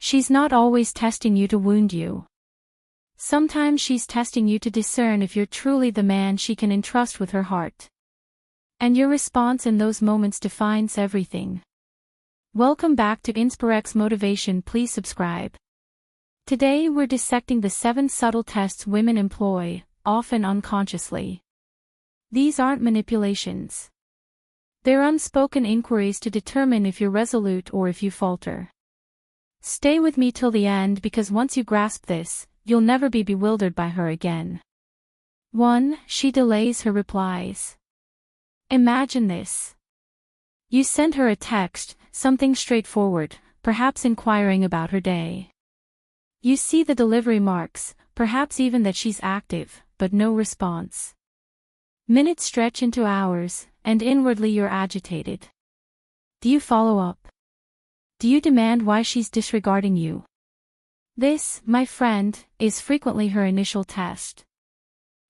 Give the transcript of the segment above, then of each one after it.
She's not always testing you to wound you. Sometimes she's testing you to discern if you're truly the man she can entrust with her heart. And your response in those moments defines everything. Welcome back to InspireX Motivation. Please subscribe. Today we're dissecting the 7 subtle tests women employ, often unconsciously. These aren't manipulations. They're unspoken inquiries to determine if you're resolute or if you falter. Stay with me till the end, because once you grasp this, you'll never be bewildered by her again. 1. She delays her replies. Imagine this. You send her a text, something straightforward, perhaps inquiring about her day. You see the delivery marks, perhaps even that she's active, but no response. Minutes stretch into hours, and inwardly you're agitated. Do you follow up? Do you demand why she's disregarding you? This, my friend, is frequently her initial test.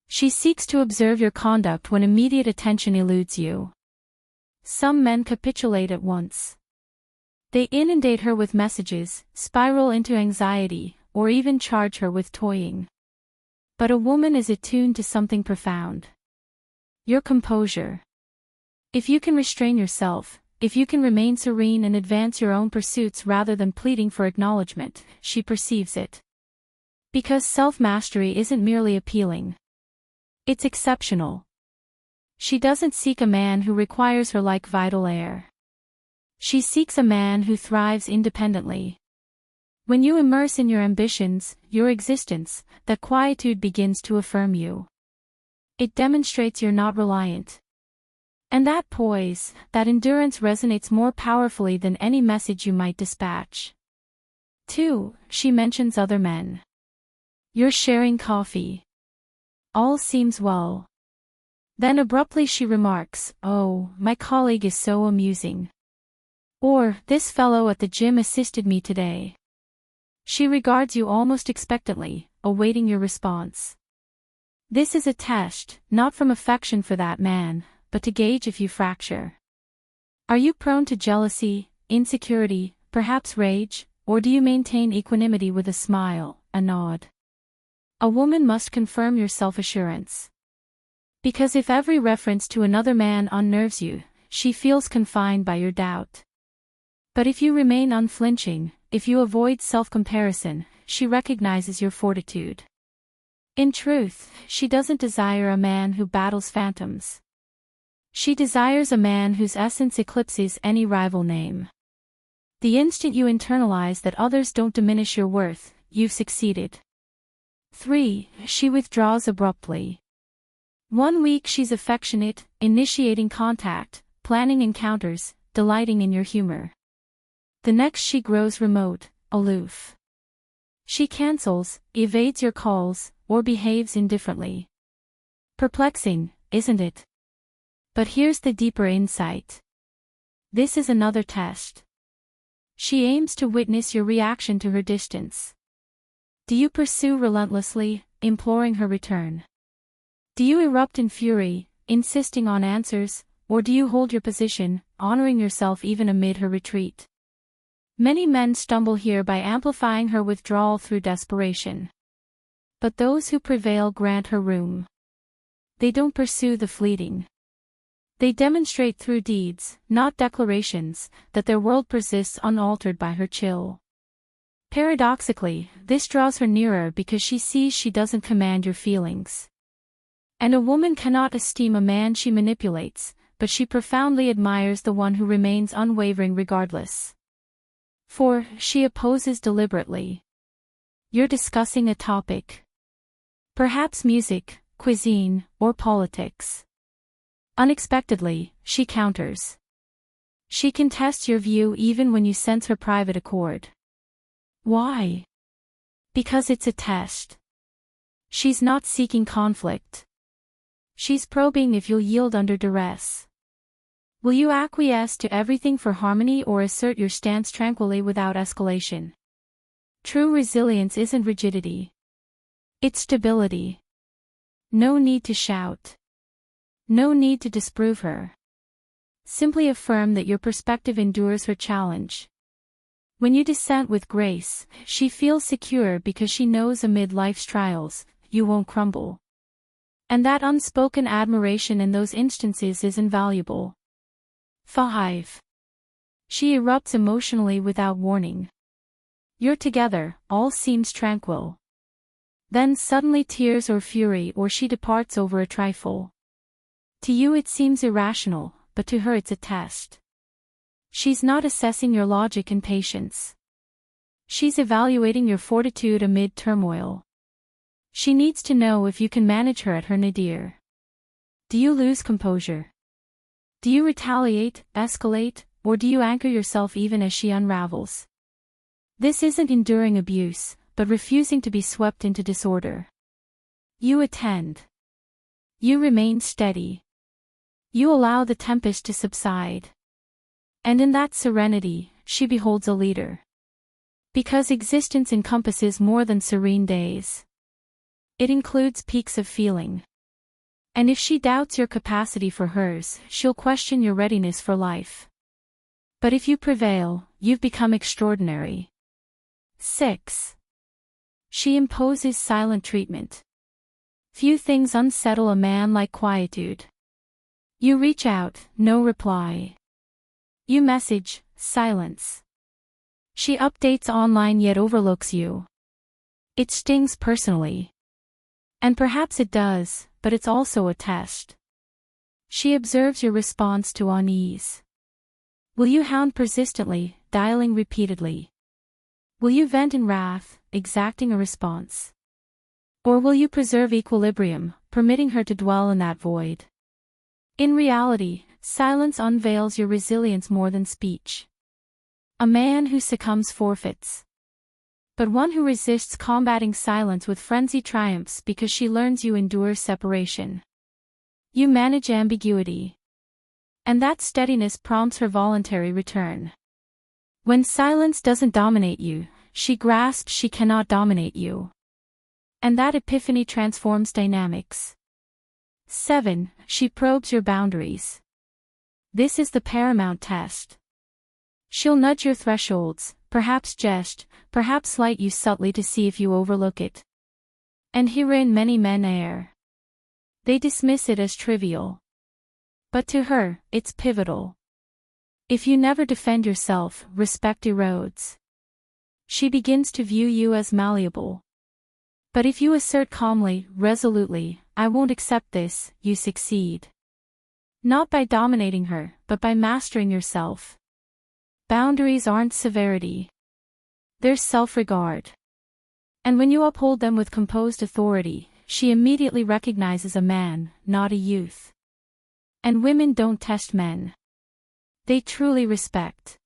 She seeks to observe your conduct when immediate attention eludes you. Some men capitulate at once. They inundate her with messages, spiral into anxiety, or even charge her with toying. But a woman is attuned to something profound. Your composure. If you can restrain yourself, if you can remain serene and advance your own pursuits rather than pleading for acknowledgement, she perceives it. Because self-mastery isn't merely appealing. It's exceptional. She doesn't seek a man who requires her like vital air. She seeks a man who thrives independently. When you immerse in your ambitions, your existence, that quietude begins to affirm you. It demonstrates you're not reliant. And that poise, that endurance resonates more powerfully than any message you might dispatch. 2. She mentions other men. You're sharing coffee. All seems well. Then abruptly she remarks, "Oh, my colleague is so amusing." Or, "This fellow at the gym assisted me today." She regards you almost expectantly, awaiting your response. This is a test, not from affection for that man, but to gauge if you fracture. Are you prone to jealousy, insecurity, perhaps rage, or do you maintain equanimity with a smile, a nod? A woman must confirm your self-assurance. Because if every reference to another man unnerves you, she feels confined by your doubt. But if you remain unflinching, if you avoid self-comparison, she recognizes your fortitude. In truth, she doesn't desire a man who battles phantoms. She desires a man whose essence eclipses any rival name. The instant you internalize that others don't diminish your worth, you've succeeded. 3. She withdraws abruptly. 1 week she's affectionate, initiating contact, planning encounters, delighting in your humor. The next she grows remote, aloof. She cancels, evades your calls, or behaves indifferently. Perplexing, isn't it? But here's the deeper insight. This is another test. She aims to witness your reaction to her distance. Do you pursue relentlessly, imploring her return? Do you erupt in fury, insisting on answers, or do you hold your position, honoring yourself even amid her retreat? Many men stumble here by amplifying her withdrawal through desperation. But those who prevail grant her room. They don't pursue the fleeting. They demonstrate through deeds, not declarations, that their world persists unaltered by her chill. Paradoxically, this draws her nearer because she sees she doesn't command your feelings. And a woman cannot esteem a man she manipulates, but she profoundly admires the one who remains unwavering regardless. 4. She opposes deliberately. You're discussing a topic. Perhaps music, cuisine, or politics. Unexpectedly, she counters. She contests your view even when you sense her private accord. Why? Because it's a test. She's not seeking conflict. She's probing if you'll yield under duress. Will you acquiesce to everything for harmony or assert your stance tranquilly without escalation? True resilience isn't rigidity. It's stability. No need to shout. No need to disprove her. Simply affirm that your perspective endures her challenge. When you dissent with grace, she feels secure because she knows amid life's trials, you won't crumble. And that unspoken admiration in those instances is invaluable. 5. She erupts emotionally without warning. You're together, all seems tranquil. Then suddenly tears or fury, or she departs over a trifle. To you it seems irrational, but to her it's a test. She's not assessing your logic and patience. She's evaluating your fortitude amid turmoil. She needs to know if you can manage her at her nadir. Do you lose composure? Do you retaliate, escalate, or do you anchor yourself even as she unravels? This isn't enduring abuse, but refusing to be swept into disorder. You attend. You remain steady. You allow the tempest to subside. And in that serenity, she beholds a leader. Because existence encompasses more than serene days. It includes peaks of feeling. And if she doubts your capacity for hers, she'll question your readiness for life. But if you prevail, you've become extraordinary. 6. She imposes silent treatment. Few things unsettle a man like quietude. You reach out, no reply. You message, silence. She updates online yet overlooks you. It stings personally. And perhaps it does, but it's also a test. She observes your response to unease. Will you hound persistently, dialing repeatedly? Will you vent in wrath, exacting a response? Or will you preserve equilibrium, permitting her to dwell in that void? In reality, silence unveils your resilience more than speech. A man who succumbs forfeits. But one who resists combating silence with frenzy triumphs because she learns you endure separation. You manage ambiguity. And that steadiness prompts her voluntary return. When silence doesn't dominate you, she grasps she cannot dominate you. And that epiphany transforms dynamics. 7. She probes your boundaries. This is the paramount test. She'll nudge your thresholds, perhaps jest, perhaps slight you subtly to see if you overlook it. And herein many men err. They dismiss it as trivial. But to her, it's pivotal. If you never defend yourself, respect erodes. She begins to view you as malleable. But if you assert calmly, resolutely, I won't accept this, you succeed. Not by dominating her, but by mastering yourself. Boundaries aren't severity. They're self-regard. And when you uphold them with composed authority, she immediately recognizes a man, not a youth. And women don't test men. They truly respect.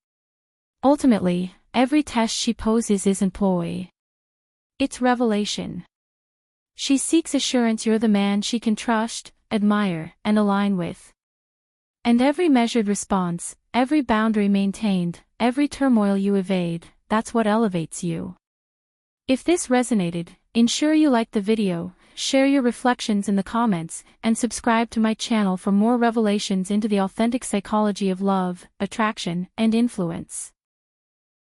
Ultimately, every test she poses isn't ploy. It's revelation. She seeks assurance you're the man she can trust, admire, and align with. And every measured response, every boundary maintained, every turmoil you evade, that's what elevates you. If this resonated, ensure you like the video, share your reflections in the comments, and subscribe to my channel for more revelations into the authentic psychology of love, attraction, and influence.